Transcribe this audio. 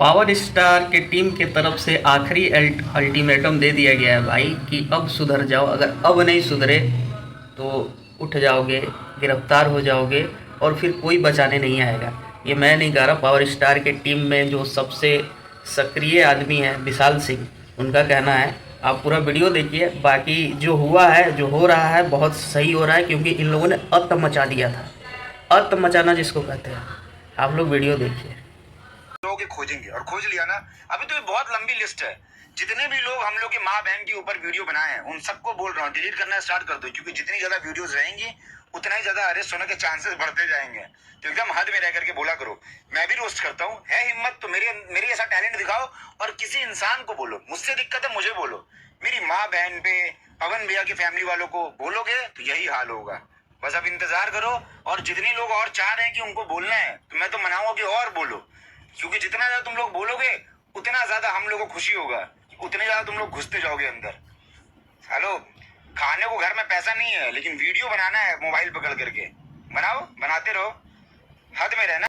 Power star के team के तरफ से आखिरी अल्टीमेटम दे दिया गया है भाई कि अब सुधर जाओ। अगर अब नहीं सुधरे तो उठ जाओगे, गिरफ्तार हो जाओगे और फिर कोई बचाने नहीं आएगा। ये मैं नहीं कह रहा, पावर स्टार के टीम में जो सबसे सक्रिय आदमी है विशाल सिंह, उनका कहना है। आप पूरा वीडियो देखिए। बाकी जो हुआ है, जो हो रहा है, बहुत सही हो रहा है क्योंकि इन लोगों ने अत मचा दिया था। अत मचाना जिसको कहते हैं। आप लोग वीडियो देखिए। लोग खोजेंगे और खोज लिया ना। अभी तो ये बहुत लंबी लिस्ट है। जितने भी लोग हम लोग की माँ बहन के ऊपर वीडियो बनाए हैं उन सबको बोल रहा हूँ डिलीट करना स्टार्ट कर दो, क्योंकि जितनी ज्यादा वीडियोस रहेंगी उतना ही ज्यादा अरेस्ट होने के चांसेस बढ़ते जाएंगे। तो एकदम हद में रह करके बोला करो। मैं भी रोस्ट करता हूँ, है हिम्मत तो मेरी ऐसा टैलेंट दिखाओ और किसी इंसान को बोलो। मुझसे दिक्कत है मुझे बोलो, मेरी माँ बहन पे, पवन भैया की फैमिली वालों को बोलोगे तो यही हाल होगा। बस अब इंतजार करो। और जितने लोग और चाह रहे हैं कि उनको बोलना है तो मैं तो मनाऊंगा कि और बोलो, क्योंकि जितना ज्यादा तुम लोग बोलोगे उतना ज्यादा हम लोगों को खुशी होगा। उतने ज्यादा तुम लोग घुसते जाओगे अंदर। हेलो, खाने को घर में पैसा नहीं है लेकिन वीडियो बनाना है मोबाइल पकड़ करके। बनाओ, बनाते रहो, हद में रहना।